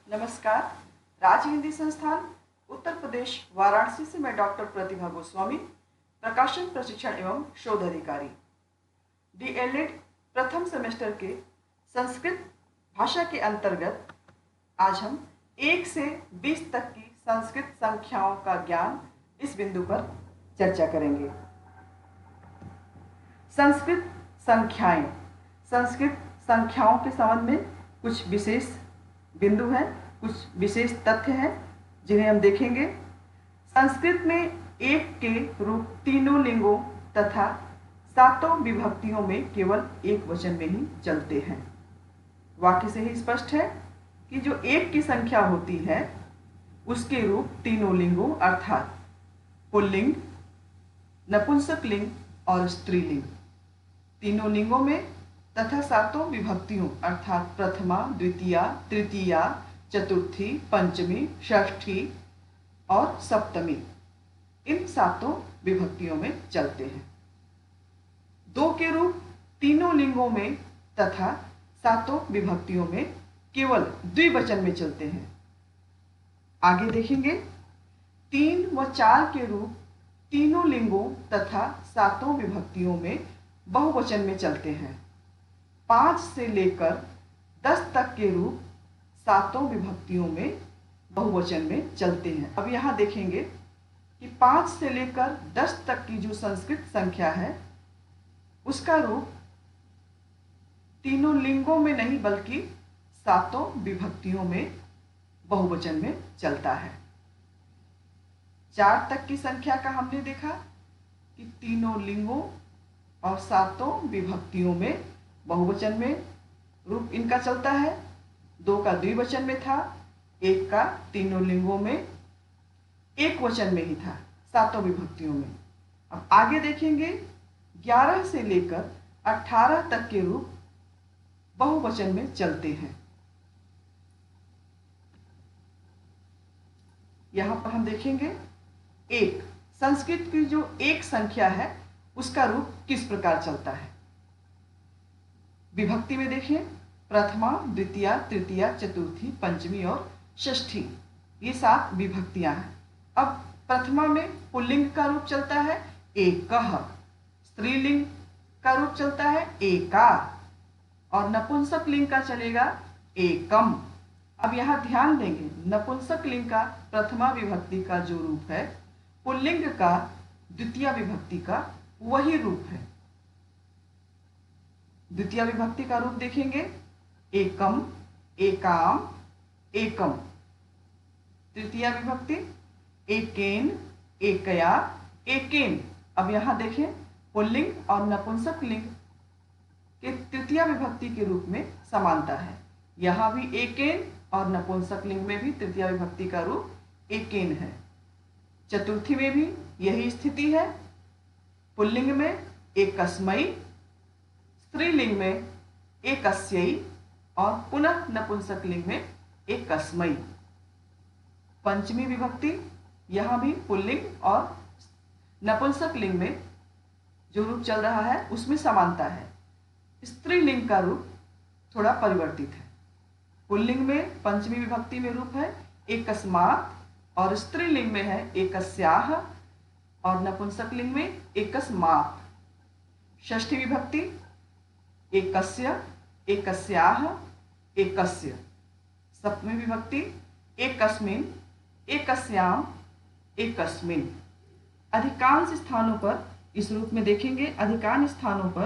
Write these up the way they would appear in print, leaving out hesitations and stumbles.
नमस्कार। राज्य हिंदी संस्थान उत्तर प्रदेश वाराणसी से मैं डॉक्टर प्रतिभा गोस्वामी, प्रकाशन प्रशिक्षण एवं शोध अधिकारी, डीएलएड प्रथम सेमेस्टर के संस्कृत भाषा के अंतर्गत आज हम 1 से 20 तक की संस्कृत संख्याओं का ज्ञान इस बिंदु पर चर्चा करेंगे। संस्कृत संख्याएं, संस्कृत संख्याओं के संबंध में कुछ विशेष बिंदु हैं, कुछ विशेष तथ्य हैं जिन्हें हम देखेंगे। संस्कृत में एक के रूप तीनों लिंगों तथा 7 विभक्तियों में केवल एक वचन में ही चलते हैं। वाक्य से ही स्पष्ट है कि जो एक की संख्या होती है उसके रूप तीनों लिंगों अर्थात पुल्लिंग, नपुंसक लिंग और स्त्रीलिंग, तीनों लिंगों में तथा 7 विभक्तियों अर्थात प्रथमा, द्वितीया, तृतीया, चतुर्थी, पंचमी, षष्ठी और सप्तमी, इन 7 विभक्तियों में चलते हैं। 2 के रूप तीनों लिंगों में तथा 7 विभक्तियों में केवल द्विवचन में चलते हैं। आगे देखेंगे। 3 व 4 के रूप तीनों लिंगों तथा 7 विभक्तियों में बहुवचन में चलते हैं। 5 से लेकर 10 तक के रूप 7 विभक्तियों में बहुवचन में चलते हैं। अब यहाँ देखेंगे कि 5 से लेकर 10 तक की जो संस्कृत संख्या है उसका रूप तीनों लिंगों में नहीं बल्कि 7 विभक्तियों में बहुवचन में चलता है। 4 तक की संख्या का हमने देखा कि तीनों लिंगों और 7 विभक्तियों में बहुवचन में रूप इनका चलता है। 2 का द्विवचन में था, 1 का तीनों लिंगों में एक वचन में ही था 7 विभक्तियों में। अब आगे देखेंगे। 11 से लेकर 18 तक के रूप बहुवचन में चलते हैं। यहां पर हम देखेंगे एक संस्कृत की जो एक संख्या है उसका रूप किस प्रकार चलता है। विभक्ति में देखिए, प्रथमा, द्वितीया, तृतीया, चतुर्थी, पंचमी और षष्ठी, ये 7 विभक्तियां हैं। अब प्रथमा में पुल्लिंग का रूप चलता है एकः, स्त्रीलिंग का रूप चलता है एका और नपुंसक लिंग का चलेगा एकम। अब यहाँ ध्यान देंगे, नपुंसक लिंग का प्रथमा विभक्ति का जो रूप है पुल्लिंग का द्वितीय विभक्ति का वही रूप है। द्वितीय विभक्ति का रूप देखेंगे एकम, एकाम, एकम। तृतीय विभक्ति एकेन, एकया, एकेन। अब यहाँ देखें, पुल्लिंग और नपुंसक लिंग के तृतीय विभक्ति के रूप में समानता है। यहाँ भी एकेन और नपुंसक लिंग में भी तृतीय विभक्ति का रूप एकेन है। चतुर्थी में भी यही स्थिति है। पुल्लिंग में एकस्मै, स्त्रीलिंग में एकस्यै और पुनः नपुंसक लिंग में एकस्मै। पंचमी विभक्ति, यहाँ भी पुल्लिंग और नपुंसक लिंग में जो रूप चल रहा है उसमें समानता है। स्त्रीलिंग का रूप थोड़ा परिवर्तित है। पुल्लिंग में पंचमी विभक्ति में रूप है एकस्मात् और स्त्रीलिंग में है एकस्याः और नपुंसक लिंग में एकस्मात्। षष्ठी विभक्ति एकस्य, एकस्याः, एकस्य। सप्तमी विभक्ति एकस्मिन्, एकस्याम्, एकस्मिन्। अधिकांश स्थानों पर इस रूप में देखेंगे, अधिकांश स्थानों पर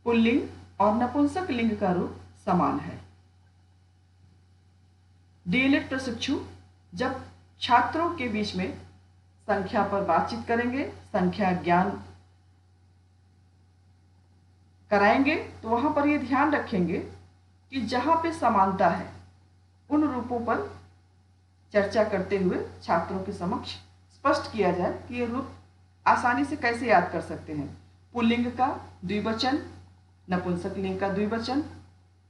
पुल्लिंग और नपुंसक लिंग का रूप समान है। डीएलएड प्रशिक्षु जब छात्रों के बीच में संख्या पर बातचीत करेंगे, संख्या ज्ञान कराएंगे, तो वहां पर ये ध्यान रखेंगे कि जहां पे समानता है उन रूपों पर चर्चा करते हुए छात्रों के समक्ष स्पष्ट किया जाए कि ये रूप आसानी से कैसे याद कर सकते हैं। पुल्लिंग का द्विवचन, नपुंसक लिंग का द्विवचन,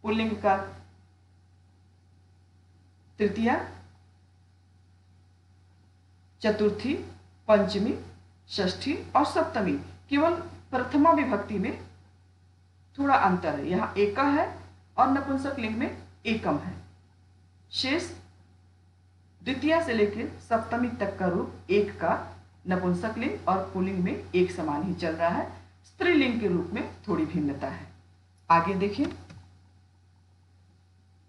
पुल्लिंग का तृतीया, चतुर्थी, पंचमी, षष्ठी और सप्तमी। केवल प्रथमा विभक्ति में थोड़ा अंतर है, यहाँ एका है और नपुंसक लिंग में एकम है। शेष द्वितीय से लेकर सप्तमी तक का रूप एक का नपुंसक लिंग और पुल्लिंग में एक समान ही चल रहा है। स्त्रीलिंग के रूप में थोड़ी भिन्नता है। आगे देखें।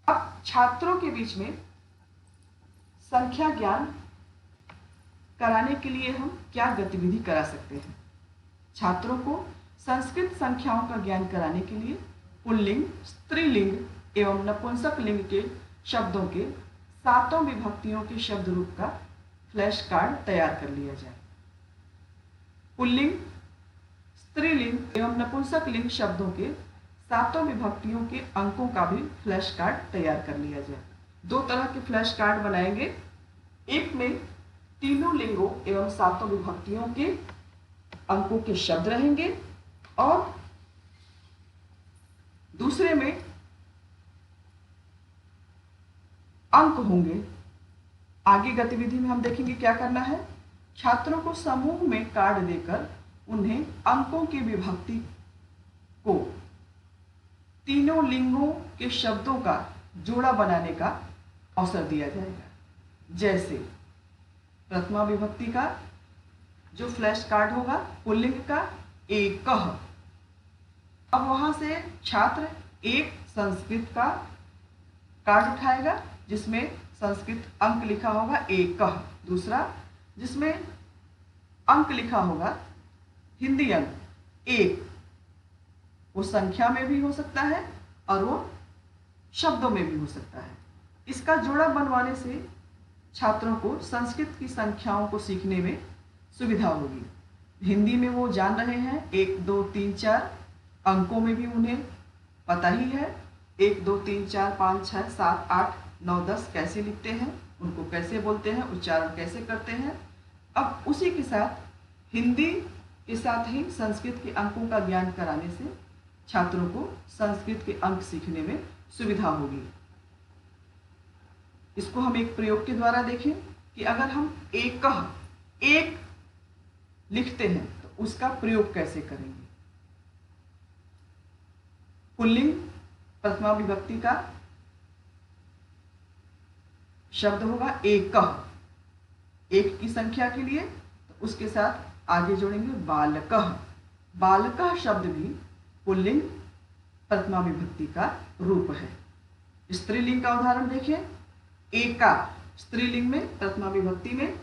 अब छात्रों के बीच में संख्या ज्ञान कराने के लिए हम क्या गतिविधि करा सकते हैं। छात्रों को संस्कृत संख्याओं का ज्ञान कराने के लिए पुल्लिंग, स्त्रीलिंग एवं नपुंसक लिंग के शब्दों के सातों विभक्तियों के शब्द रूप का फ्लैश कार्ड तैयार कर लिया जाए। पुल्लिंग, स्त्रीलिंग एवं नपुंसक लिंग शब्दों के सातों विभक्तियों के अंकों का भी फ्लैश कार्ड तैयार कर लिया जाए। दो तरह के फ्लैश कार्ड बनाएंगे। एक में तीनों लिंगों एवं सातों विभक्तियों के अंकों के शब्द रहेंगे और दूसरे में अंक होंगे। आगे गतिविधि में हम देखेंगे क्या करना है। छात्रों को समूह में कार्ड देकर उन्हें अंकों की विभक्ति को तीनों लिंगों के शब्दों का जोड़ा बनाने का अवसर दिया जाएगा। जैसे प्रथमा विभक्ति का जो फ्लैश कार्ड होगा पुल्लिंग का एकः। अब वहां से छात्र एक संस्कृत का कार्ड उठाएगा जिसमें संस्कृत अंक लिखा होगा एकः। दूसरा जिसमें अंक लिखा होगा हिंदी अंक एक। वो संख्या में भी हो सकता है और वो शब्दों में भी हो सकता है। इसका जोड़ा बनवाने से छात्रों को संस्कृत की संख्याओं को सीखने में सुविधा होगी। हिंदी में वो जान रहे हैं 1 2 3 4, अंकों में भी उन्हें पता ही है 1 2 3 4 5 6 7 8 9 10 कैसे लिखते हैं, उनको कैसे बोलते हैं, उच्चारण कैसे करते हैं। अब उसी के साथ हिंदी के साथ ही संस्कृत के अंकों का ज्ञान कराने से छात्रों को संस्कृत के अंक सीखने में सुविधा होगी। इसको हम एक प्रयोग के द्वारा देखें कि अगर हम एकः एक लिखते हैं तो उसका प्रयोग कैसे करेंगे। पुल्लिंग प्रथमा विभक्ति का शब्द होगा एकः, एक की संख्या के लिए, तो उसके साथ आगे जोड़ेंगे बालकः। बालकः शब्द भी पुल्लिंग प्रथमा विभक्ति का रूप है। स्त्रीलिंग का उदाहरण देखें। एका, स्त्रीलिंग में प्रथमा विभक्ति में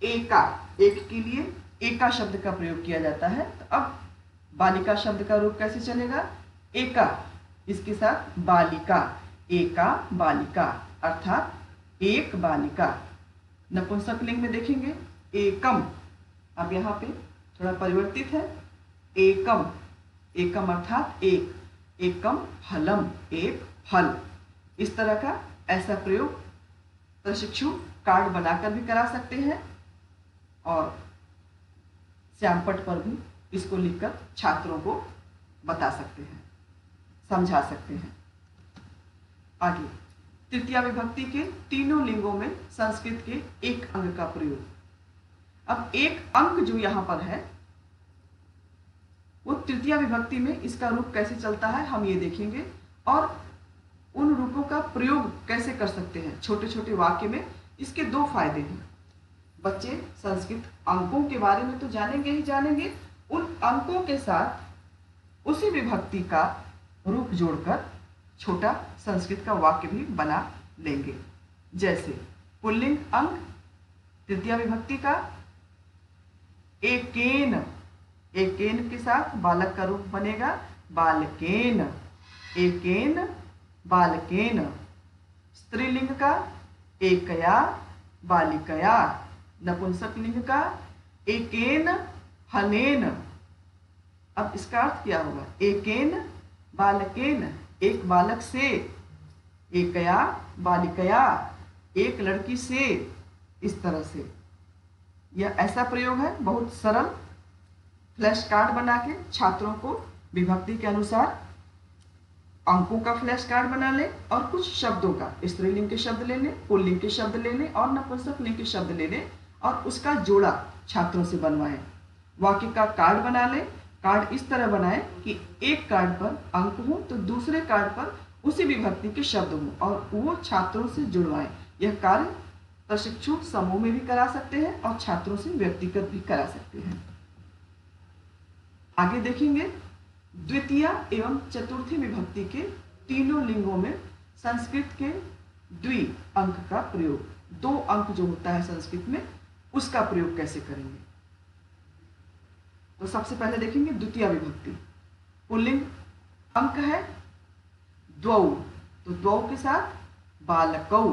एका, एक के लिए एका शब्द का प्रयोग किया जाता है। तो अब बालिका शब्द का रूप कैसे चलेगा। एका, इसके साथ बालिका, एका बालिका अर्थात एक बालिका। नपुंसक लिंग में देखेंगे एकम, अब यहाँ पे थोड़ा परिवर्तित है एकम, एकम अर्थात एक, एकम फलम, एक फल। इस तरह का ऐसा प्रयोग प्रशिक्षु कार्ड बनाकर भी करा सकते हैं और श्यामपट पर भी इसको लिखकर छात्रों को बता सकते हैं, समझा सकते हैं। आगे तृतीया विभक्ति के तीनों लिंगों में संस्कृत के एक अंग का प्रयोग। अब एक अंक जो यहाँ पर है वो तृतीया विभक्ति में इसका रूप कैसे चलता है हम ये देखेंगे और उन रूपों का प्रयोग कैसे कर सकते हैं छोटे छोटे वाक्य में। इसके दो फायदे हैं। बच्चे संस्कृत अंकों के बारे में तो जानेंगे ही जानेंगे, उन अंकों के साथ उसी विभक्ति का रूप जोड़कर छोटा संस्कृत का वाक्य भी बना लेंगे। जैसे पुल्लिंग अंक तृतीया विभक्ति का एकेन, एकेन के साथ बालक का रूप बनेगा बालकेन, एकेन बालकेन। स्त्रीलिंग का एकया बालिकया, नपुंसक लिंग का एकेन हनेन। अब इसका अर्थ क्या होगा। एकेन बालकेन, एक बालक से, एकया बालिकया, एक लड़की से। इस तरह से यह ऐसा प्रयोग है, बहुत सरल। फ्लैश कार्ड बना के छात्रों को विभक्ति के अनुसार अंकों का फ्लैश कार्ड बना ले और कुछ शब्दों का, स्त्रीलिंग के शब्द ले लें, पुल्लिंग के शब्द ले लें और नपुंसक लिंग के शब्द ले लें और उसका जोड़ा छात्रों से बनवाएं। वाक्य का कार्ड बना लें। कार्ड इस तरह बनाएं कि एक कार्ड पर अंक हो तो दूसरे कार्ड पर उसी विभक्ति के शब्द हों और वो छात्रों से जुड़वाएं। यह कार्य प्रशिक्षु समूह में भी करा सकते हैं और छात्रों से व्यक्तिगत भी करा सकते हैं। आगे देखेंगे द्वितीय एवं चतुर्थी विभक्ति के तीनों लिंगों में संस्कृत के द्वि अंक का प्रयोग, 2 अंक जो होता है संस्कृत में, उसका प्रयोग कैसे करेंगे। तो सबसे पहले देखेंगे द्वितीय विभक्ति। पुल्लिंग अंक है द्वौ, तो द्वौ के साथ बालकौ।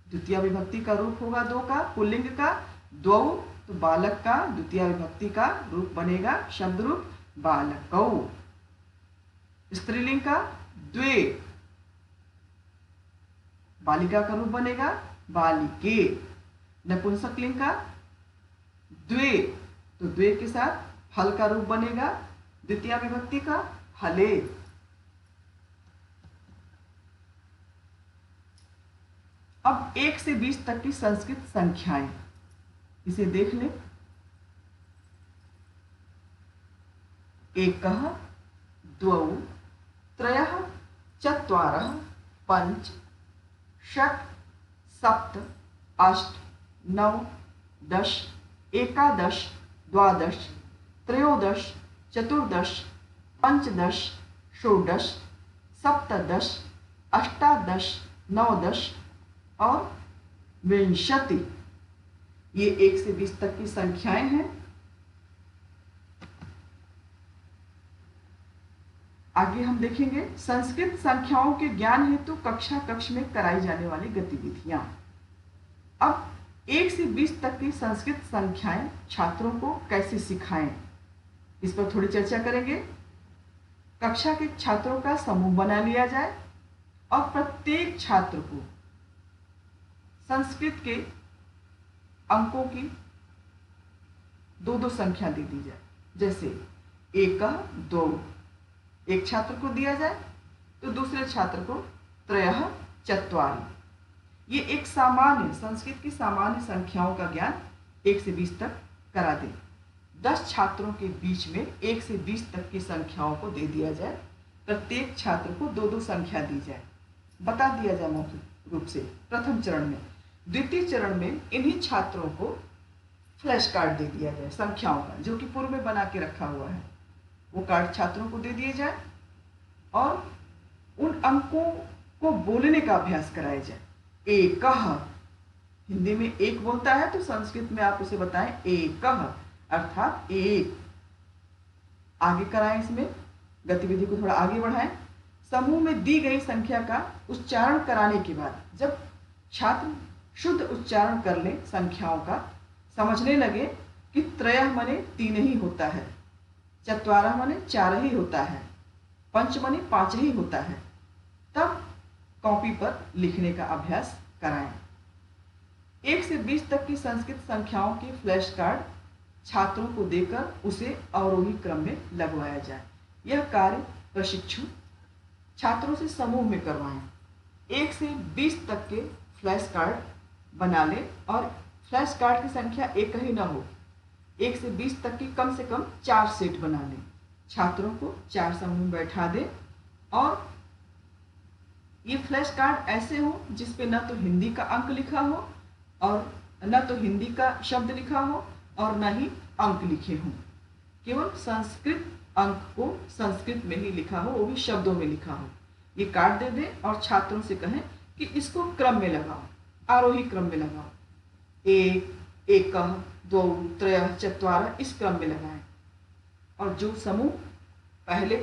द्वितीय विभक्ति का रूप होगा 2 का, पुल्लिंग का द्वौ, तो बालक का द्वितीय विभक्ति का रूप बनेगा शब्द रूप बालकौ। स्त्रीलिंग का द्वे, बालिका का रूप बनेगा बालिके। नपुंसकलिंग का द्वे, तो द्वे के साथ हल का रूप बनेगा द्वितीय विभक्ति का हले। अब 1 से 20 तक की संस्कृत संख्याएं, इसे देख लें। एकः, द्वौ, त्रयः, चत्वारः, पञ्च, षट्, सप्त, अष्ट, नौ, दश, एकादश, द्वादश, त्रयोदश, चतुर्दश, पंचदश, षोडश, सप्तदश, अष्टादश, नवदश और विंशति। ये 1 से 20 तक की संख्याएं हैं। आगे हम देखेंगे संस्कृत संख्याओं के ज्ञान हेतु कक्षा कक्ष में कराई जाने वाली गतिविधियां। अब 1 से 20 तक की संस्कृत संख्याएं छात्रों को कैसे सिखाएं, इस पर थोड़ी चर्चा करेंगे। कक्षा के छात्रों का समूह बना लिया जाए और प्रत्येक छात्र को संस्कृत के अंकों की 2-2 संख्या दे दी जाए। जैसे 1, 2 एक छात्र को दिया जाए तो दूसरे छात्र को 3, 4। ये एक सामान्य संस्कृत की सामान्य संख्याओं का ज्ञान 1 से 20 तक करा दे। 10 छात्रों के बीच में 1 से 20 तक की संख्याओं को दे दिया जाए। प्रत्येक छात्र को 2-2 संख्या दी जाए, बता दिया जाए मौखिक रूप से प्रथम चरण में। द्वितीय चरण में इन्हीं छात्रों को फ्लैश कार्ड दे दिया जाए संख्याओं का, जो कि पूर्व में बना के रखा हुआ है। वो कार्ड छात्रों को दे दिए जाए और उन अंकों को बोलने का अभ्यास कराया जाए। एकः, हिंदी में एक बोलता है तो संस्कृत में आप उसे बताएं एकः, अर्थात एक। आगे कराएं, इसमें गतिविधि को थोड़ा आगे बढ़ाएं। समूह में दी गई संख्या का उच्चारण कराने के बाद जब छात्र शुद्ध उच्चारण कर ले संख्याओं का, समझने लगे कि त्रयः माने 3 ही होता है, चत्वारः माने 4 ही होता है, पंच माने 5 ही होता है, तब कॉपी पर लिखने का अभ्यास कराएं। 1 से 20 तक की संस्कृत संख्याओं के फ्लैश कार्ड छात्रों को देकर उसे अवरोही क्रम में लगवाया जाए। यह कार्य प्रशिक्षु छात्रों से समूह में करवाएं। 1 से 20 तक के फ्लैश कार्ड बना लें और फ्लैश कार्ड की संख्या एक ही ना हो, 1 से 20 तक की कम से कम 4 सेट बना लें। छात्रों को 4 समूह में बैठा दें और ये फ्लैश कार्ड ऐसे हो जिसपे न तो हिंदी का अंक लिखा हो और न तो हिंदी का शब्द लिखा हो और न ही अंक लिखे हों। केवल संस्कृत अंक को संस्कृत में ही लिखा हो, वो भी शब्दों में लिखा हो। ये कार्ड दे दें और छात्रों से कहें कि इसको क्रम में लगाओ, आरोही क्रम में लगाओ। 1, 1, 2, 3, 4 इस क्रम में लगाएं। और जो समूह पहले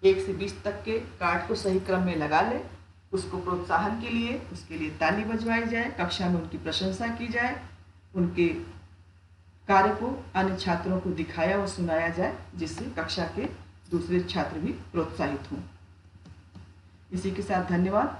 1 से 20 तक के कार्ड को सही क्रम में लगा ले, उसको प्रोत्साहन के लिए उसके लिए ताली बजवाई जाए, कक्षा में उनकी प्रशंसा की जाए, उनके कार्य को अन्य छात्रों को दिखाया और सुनाया जाए, जिससे कक्षा के दूसरे छात्र भी प्रोत्साहित हों। इसी के साथ धन्यवाद।